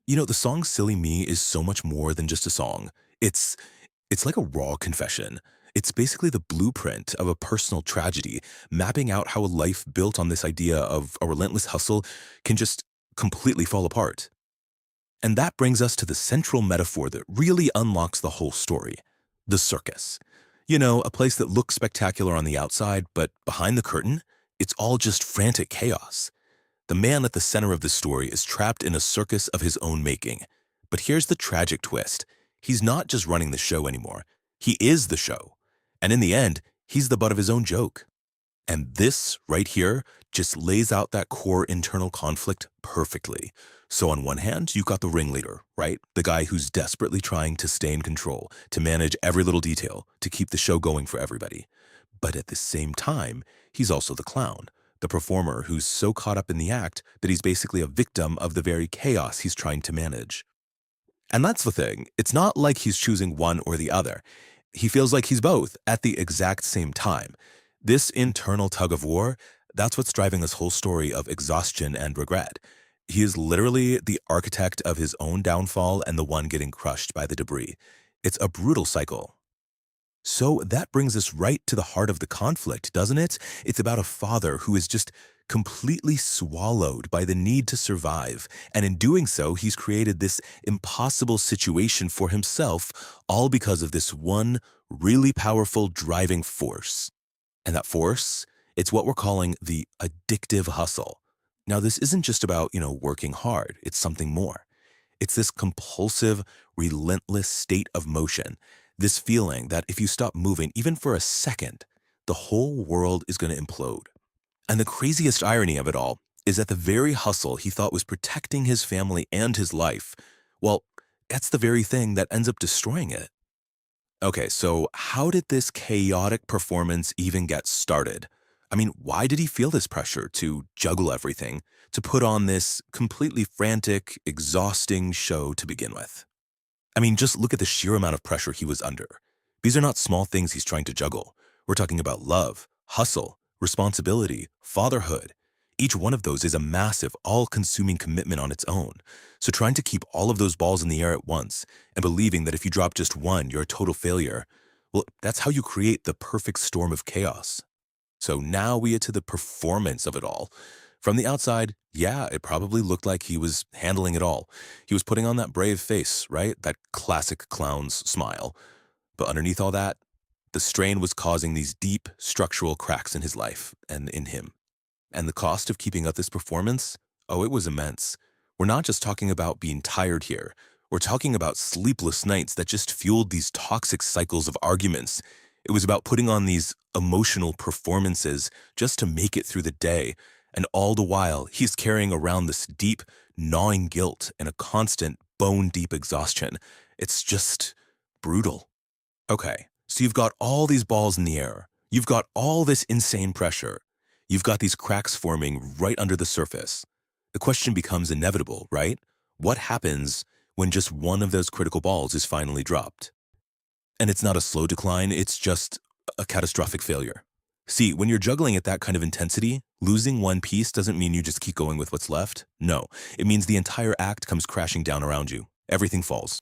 The song Silly Me is so much more than just a song. It's it's like a raw confession. It's basically the blueprint of a personal tragedy, mapping out how a life built on this idea of a relentless hustle can just completely fall apart. And that brings us to the central metaphor that really unlocks the whole story, the circus. A place that looks spectacular on the outside, but behind the curtain, it's all just frantic chaos. The man at the center of the story is trapped in a circus of his own making. But here's the tragic twist. He's not just running the show anymore. He is the show. And in the end, he's the butt of his own joke. And this right here just lays out that core internal conflict perfectly. So on one hand, you've got the ringleader, right? The guy who's desperately trying to stay in control, to manage every little detail, to keep the show going for everybody. But at the same time, he's also the clown, the performer who's so caught up in the act that he's basically a victim of the very chaos he's trying to manage. And that's the thing. It's not like he's choosing one or the other. He feels like he's both at the exact same time. This internal tug of war, that's what's driving this whole story of exhaustion and regret. He is literally the architect of his own downfall and the one getting crushed by the debris. It's a brutal cycle. So that brings us right to the heart of the conflict, doesn't it? It's about a father who is just completely swallowed by the need to survive. And in doing so, he's created this impossible situation for himself, all because of this one really powerful driving force. And that force, it's what we're calling the addictive hustle. Now, this isn't just about, working hard. It's something more. It's this compulsive, relentless state of motion, this feeling that if you stop moving even for a second, the whole world is going to implode. And the craziest irony of it all is that the very hustle he thought was protecting his family and his life, well, that's the very thing that ends up destroying it. Okay, so how did this chaotic performance even get started? I mean, why did he feel this pressure to juggle everything, to put on this completely frantic, exhausting show to begin with? I mean, just look at the sheer amount of pressure he was under. These are not small things he's trying to juggle. We're talking about love, hustle, responsibility, fatherhood. Each one of those is a massive, all-consuming commitment on its own. So trying to keep all of those balls in the air at once and believing that if you drop just one, you're a total failure, well, that's how you create the perfect storm of chaos. So now we get to the performance of it all. From the outside, yeah, it probably looked like he was handling it all. He was putting on that brave face, right? That classic clown's smile. But underneath all that, the strain was causing these deep structural cracks in his life and in him. And the cost of keeping up this performance? Oh, it was immense. We're not just talking about being tired here. We're talking about sleepless nights that just fueled these toxic cycles of arguments. It was about putting on these emotional performances just to make it through the day. And all the while, he's carrying around this deep, gnawing guilt and a constant, bone-deep exhaustion. It's just brutal. Okay, so you've got all these balls in the air. You've got all this insane pressure. You've got these cracks forming right under the surface. The question becomes inevitable, right? What happens when just one of those critical balls is finally dropped? And it's not a slow decline, it's just a catastrophic failure. See, when you're juggling at that kind of intensity, losing one piece doesn't mean you just keep going with what's left. No, it means the entire act comes crashing down around you. Everything falls.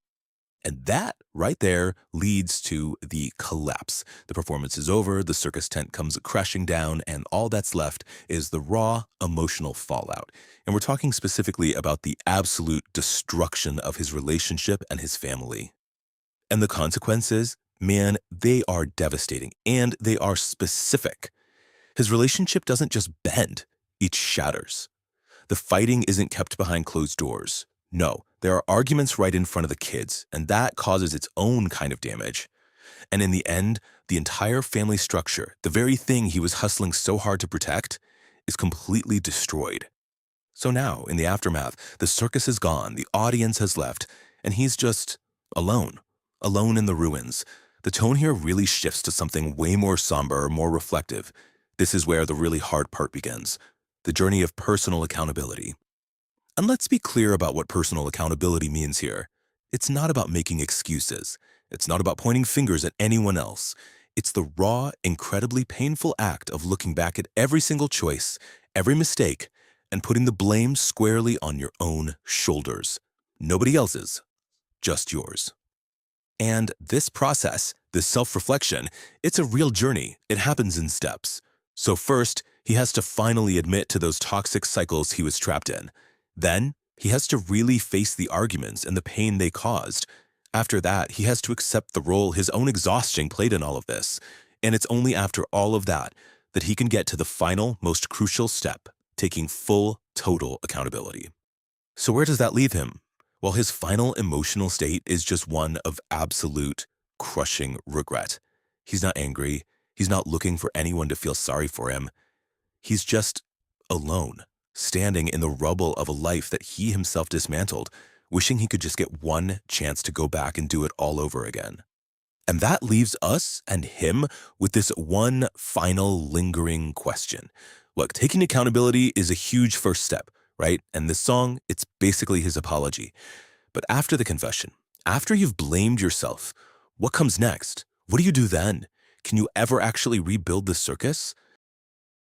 And that right there leads to the collapse. The performance is over, the circus tent comes crashing down, and all that's left is the raw emotional fallout. And we're talking specifically about the absolute destruction of his relationship and his family. And the consequences, man, they are devastating and they are specific. His relationship doesn't just bend, it shatters. The fighting isn't kept behind closed doors. No, there are arguments right in front of the kids, and that causes its own kind of damage. And in the end, the entire family structure, the very thing he was hustling so hard to protect, is completely destroyed. So now, in the aftermath, the circus is gone, the audience has left, and he's just alone, alone in the ruins. The tone here really shifts to something way more somber, more reflective. This is where the really hard part begins, the journey of personal accountability. And let's be clear about what personal accountability means here. It's not about making excuses. It's not about pointing fingers at anyone else. It's the raw, incredibly painful act of looking back at every single choice, every mistake, and putting the blame squarely on your own shoulders. Nobody else's, just yours. And this process, this self-reflection, it's a real journey. It happens in steps. So first, he has to finally admit to those toxic cycles he was trapped in. Then, he has to really face the arguments and the pain they caused. After that, he has to accept the role his own exhaustion played in all of this. And it's only after all of that that he can get to the final, most crucial step, taking full, total accountability. So where does that leave him? Well, his final emotional state is just one of absolute, crushing regret. He's not angry. He's not looking for anyone to feel sorry for him. He's just alone, standing in the rubble of a life that he himself dismantled, wishing he could just get one chance to go back and do it all over again. And that leaves us and him with this one final lingering question. Look, taking accountability is a huge first step, right? And this song, it's basically his apology. But after the confession, after you've blamed yourself, what comes next? What do you do then? Can you ever actually rebuild the circus?